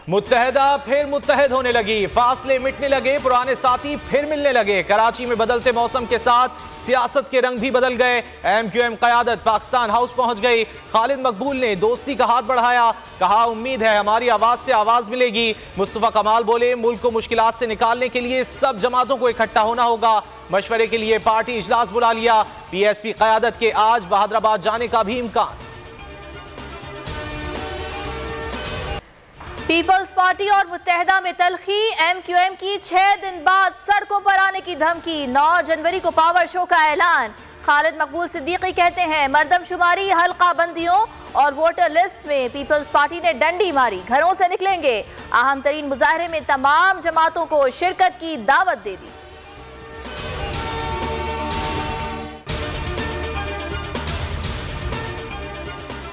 मुत्तहदा फिर मुत्तहद होने लगी, फासले मिटने लगे, पुराने साथी फिर मिलने लगे। कराची में बदलते मौसम के साथ सियासत के रंग भी बदल गए। MQM क़यादत पाकिस्तान हाउस पहुंच गई। खालिद मकबूल ने दोस्ती का हाथ बढ़ाया, कहा उम्मीद है हमारी आवाज से आवाज मिलेगी। मुस्तफा कमाल बोले मुल्क को मुश्किलात से निकालने के लिए सब जमातों को इकट्ठा होना होगा। मशवरे के लिए पार्टी इजलास बुला लिया। PSP क़यादत के आज बहादुराबाद जाने का भी इम्कान। पीपल्स पार्टी और मुत्तहदा में तलखी। MQM की 6 दिन बाद सड़कों पर आने की धमकी। 9 जनवरी को पावर शो का ऐलान। खालिद मकबूल सिद्दीकी कहते हैं मर्दमशुमारी, हल्का बंदियों और वोटर लिस्ट में पीपल्स पार्टी ने डंडी मारी, घरों से निकलेंगे। अहम तरीन मुजाहरे में तमाम जमातों को शिरकत की दावत दे दी।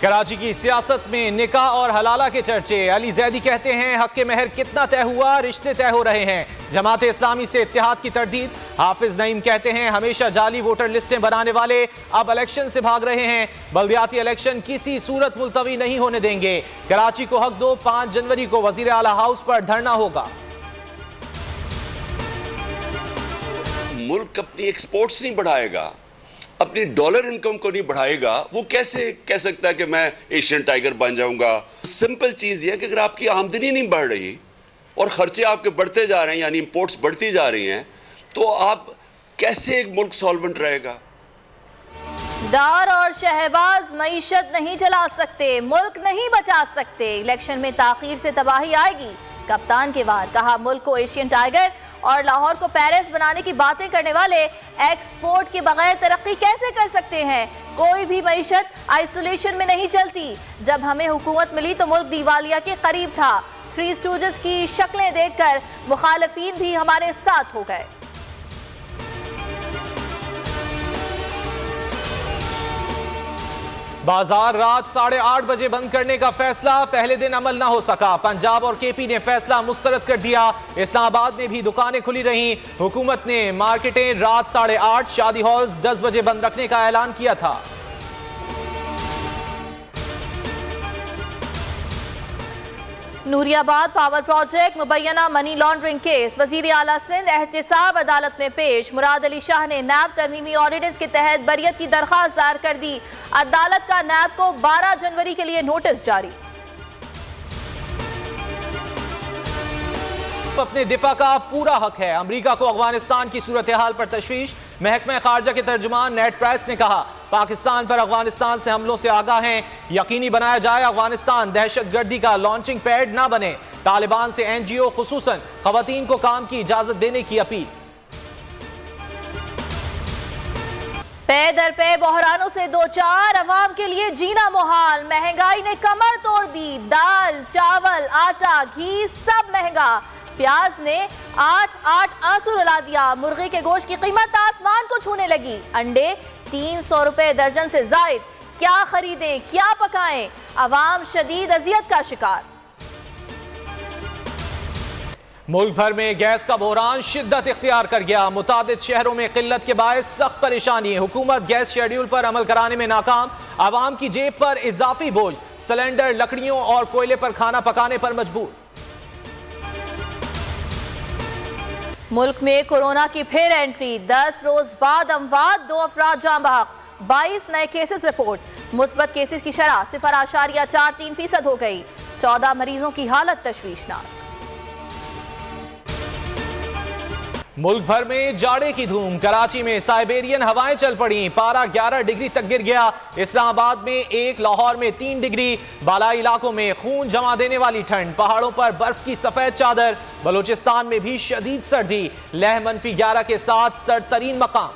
कराची की सियासत में निकाह और हलाला के चर्चे। अली जैदी कहते हैं हक के महर कितना तय हुआ, रिश्ते तय हो रहे हैं। जमात इस्लामी से इत्तेहाद की तरदीद। हाफिज नईम कहते हैं हमेशा जाली वोटर लिस्टें बनाने वाले अब इलेक्शन से भाग रहे हैं। बल्दियाती इलेक्शन किसी सूरत मुलतवी नहीं होने देंगे। कराची को हक दो, 5 जनवरी को वजीर आला हाउस पर धरना होगा। मुल्क अपनी एक्सपोर्ट्स नहीं बढ़ाएगा, अपनी डॉलर इनकम को नहीं बढ़ाएगा, वो कैसे कह सकता है कि मैं एशियन टाइगर बन जाऊंगा। सिंपल चीज़ ये है कि अगर आपकी आमदनी नहीं बढ़ रही और खर्चे आपके बढ़ते जा रहे हैं, यानी इंपोर्ट्स बढ़ती जा रही हैं, तो आप कैसे एक मुल्क सॉल्वेंट रहेगा। डार और शहबाज मईशत नहीं चला सकते, मुल्क नहीं बचा सकते। इलेक्शन में ताखीर से तबाही आएगी। कप्तान के वार, कहा मुल्क को एशियन टाइगर और लाहौर को पेरिस बनाने की बातें करने वाले एक्सपोर्ट के बगैर तरक्की कैसे कर सकते हैं। कोई भी मईशत आइसोलेशन में नहीं चलती। जब हमें हुकूमत मिली तो मुल्क दीवालिया के करीब था। 3 स्टूजेस की शक्लें देखकर मुखालफीन भी हमारे साथ हो गए। बाजार रात 8:30 बजे बंद करने का फैसला, पहले दिन अमल ना हो सका। पंजाब और KP ने फैसला मुस्तरद कर दिया। इस्लामाबाद में भी दुकानें खुली रहीं। हुकूमत ने मार्केटें रात 8:30, शादी हॉल्स 10 बजे बंद रखने का ऐलान किया था। नूरियाबाद पावर प्रोजेक्ट मुबैना मनी लॉन्ड्रिंग केस। वजीर आला सिंध एहतसाब अदालत में पेश। मुराद अली शाह ने नैब तरमीमी ऑर्डिनेंस के तहत बरियत की दरखास्त दायर कर दी। अदालत का नैब को 12 जनवरी के लिए नोटिस जारी। अपने दिफा का पूरा हक है। अमरीका को अफगानिस्तान की सूरत हाल पर तशवीश। महकमा खारजा के तर्जुमान नेड प्राइस ने कहा पाकिस्तान पर अफगानिस्तान से हमलों से आगाह हैं। यकीनी बनाया जाए अफगानिस्तान दहशतगर्दी का लॉन्चिंग पैड ना बने। तालिबान से NGO खुसूसन खवातीन को काम की इजाजत देने की अपील। पे दर पे बहरानों से 2-4 अवाम के लिए जीना मुहाल। महंगाई ने कमर तोड़ दी। दाल, चावल, आटा, घी सब महंगा। प्याज ने 8 आंसू रुला दिया। मुर्गी के गोश्त की कीमत आसमान को छूने लगी। अंडे 300 रुपए दर्जन से जायद। क्या खरीदें, क्या पकाएं। अवाम शदीद अजियत का शिकार। मुल्क भर में गैस का बहरान शिद्दत इख्तियार कर गया। मुतादिद शहरों में किल्लत के बायस सख्त परेशानी। हुकूमत गैस शेड्यूल पर अमल कराने में नाकाम। आवाम की जेब पर इजाफी बोझ। सिलेंडर, लकड़ियों और कोयले पर खाना पकाने पर मजबूर। मुल्क में कोरोना की फिर एंट्री। 10 रोज बाद अमवात, 2 अफराद जान बहक। 22 नए केसेस रिपोर्ट। मुस्बत केसेस की शरह 0.43% हो गई। 14 मरीजों की हालत तशवीशनाक। मुल्क भर में जाड़े की धूम। कराची में साइबेरियन हवाएं चल पड़ी। पारा 11 डिग्री तक गिर गया। इस्लामाबाद में 1, लाहौर में 3 डिग्री। बालाई इलाकों में खून जमा देने वाली ठंड। पहाड़ों पर बर्फ की सफेद चादर। बलूचिस्तान में भी शदीद सर्दी। लह -11 के साथ सर्दतरीन मकाम।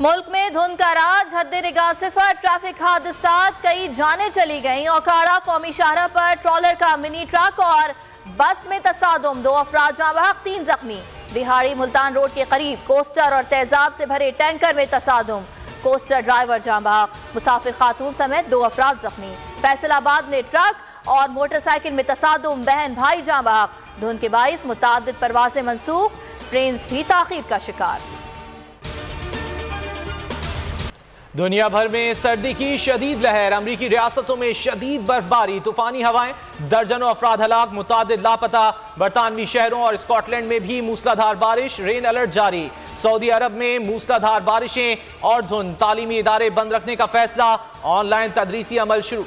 मुल्क में धुंध का राज, हद निगाह सिफर। ट्रैफिक हादसात, कई जानें चली गईं। ओकाड़ा कौमी शाहरा पर ट्रॉलर का मिनी ट्रक और बस में तसादुम। 2 अफराद जाँ बहक, 3 जख्मी। बिहाड़ी मुल्तान रोड के करीब कोस्टर और तेजाब से भरे टैंकर में तसादुम। कोस्टर ड्राइवर जाँ बहक, मुसाफिर खातून समेत 2 अफराद जख्मी। फैसलाबाद में ट्रक और मोटरसाइकिल में तसादुम, बहन भाई जाँ बहक। धुंध के बाइस मुतादिद परवाजें मनसूख। ट्रेन भी ताखीर का शिकार। दुनिया भर में सर्दी की शदीद लहर, अमरीकी रियासतों में शदीद बर्फबारी, तूफानी हवाएं, दर्जनों अफराद हलाक, मुतादिद लापता। बरतानवी शहरों और स्कॉटलैंड में भी मूसलाधार बारिश, रेन अलर्ट जारी। सऊदी अरब में मूसलाधार बारिशें और धुंध, तालीमी इदारे बंद रखने का फैसला, ऑनलाइन तदरीसी अमल शुरू।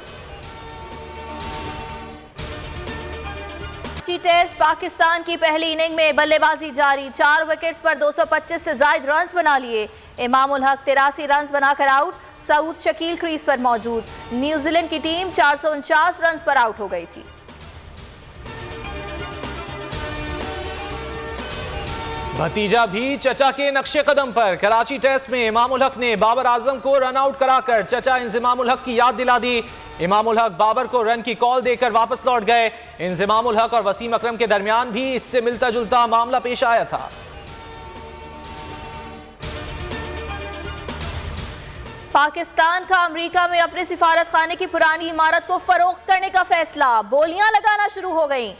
टेस्ट पाकिस्तान की पहली इनिंग में बल्लेबाजी जारी, 4 विकेट्स पर 225 से ज्यादा रन्स बना लिए। इमामुल हक 83 रन्स बनाकर आउट, सऊद शकील क्रीज पर मौजूद। न्यूजीलैंड की टीम 449 रन्स पर आउट हो गई थी। भतीजा भी चचा के नक्शे कदम पर, कराची टेस्ट में इमामुल हक ने बाबर आजम को रन आउट कराकर चचा इंजिमामुल हक की याद दिला दी। इमामुल हक बाबर को रन की कॉल देकर वापस लौट गए। इंजिमामुल हक और वसीम अकरम के दरमियान भी इससे मिलता जुलता मामला पेश आया था। पाकिस्तान का अमेरिका में अपने सिफारत खाने की पुरानी इमारत को फरोख्त करने का फैसला, बोलियां लगाना शुरू हो गईं।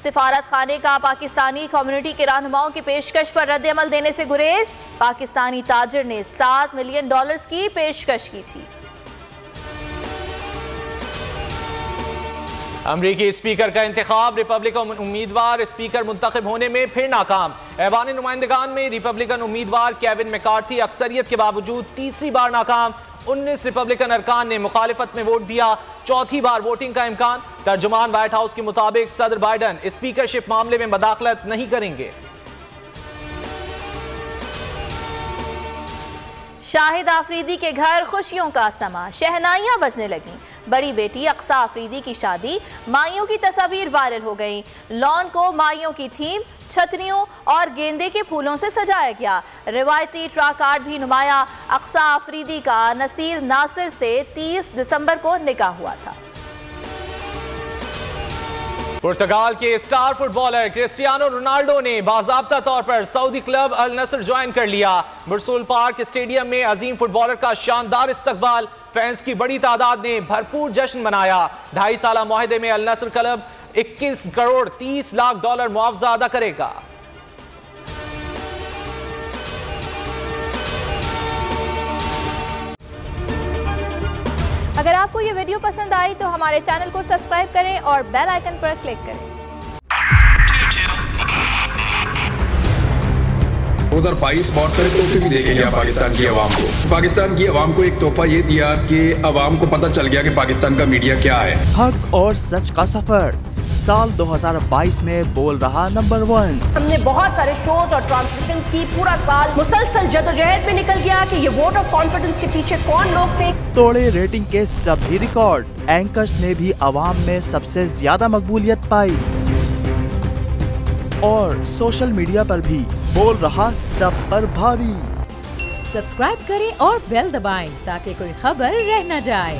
सिफारत खाने का पाकिस्तानी कम्युनिटी के रहनुमाओं की पेशकश पर रद्द-ए-अमल देने से गुरेज। पाकिस्तानी ताजिर ने $7 मिलियन की पेशकश की थी। अमरीकी स्पीकर का इंतखाब, रिपब्लिकन उम्मीदवार स्पीकर मुंतखब होने में फिर नाकाम। ऐवान नुमाइंदगान में रिपब्लिकन उम्मीदवार केविन मैकार्थी अक्सरियत के बावजूद तीसरी बार नाकाम। 19 रिपब्लिकन अरकान ने मुखालिफत में वोट दिया, चौथी बार वोटिंग का इम्कान। तर्जुमान व्हाइट हाउस के मुताबिक सदर बाइडन स्पीकरशिप मामले में मदाखलत नहीं करेंगे। शाहिद आफरीदी के घर खुशियों का समा, शहनाइयां बजने लगी। बड़ी बेटी अक्सा आफरीदी की शादी, माइयों की तस्वीर वायरल हो गई। लॉन को माइयों की थीम, छतरियों और गेंदे के फूलों से सजाया गया। रिवायती ट्रक आर्ट भी नुमाया। अक्सा आफरीदी का नसीर नासिर से 30 दिसंबर को निकाह हुआ था। पुर्तगाल के स्टार फुटबॉलर क्रिस्टियानो रोनाल्डो ने बाज़ाब्ता तौर पर सऊदी क्लब अल नसर ज्वाइन कर लिया। बुरसुल पार्क स्टेडियम में अजीम फुटबॉलर का शानदार इस्तकबाल, फैंस की बड़ी तादाद ने भरपूर जश्न मनाया। 2.5 साला मुआहदे में अल नसर क्लब $21 करोड़ 30 लाख मुआवजा अदा करेगा। अगर आपको ये वीडियो पसंद आई तो हमारे चैनल को सब्सक्राइब करें और बेल आइकन पर क्लिक करें। 2022 बहुत सारे तोहफे भी देके गया पाकिस्तान की आवाम को। पाकिस्तान की आवाम को एक तोहफा ये दिया कि आवाम को पता चल गया कि पाकिस्तान का मीडिया क्या है। हक और सच का सफर साल 2022 में बोल रहा नंबर 1। हमने बहुत सारे शोज और ट्रांसमिशंस की, पूरा साल मुसलसल जदोजहद में निकल गया कि ये वोट ऑफ कॉन्फिडेंस के पीछे कौन लोग थे। तोड़े रेटिंग के सभी रिकॉर्ड। एंकर्स ने भी आवाम में सबसे ज्यादा मकबूलियत पाई और सोशल मीडिया पर भी बोल रहा सब पर भारी। सब्सक्राइब करें और बेल दबाएं ताकि कोई खबर रह न जाए।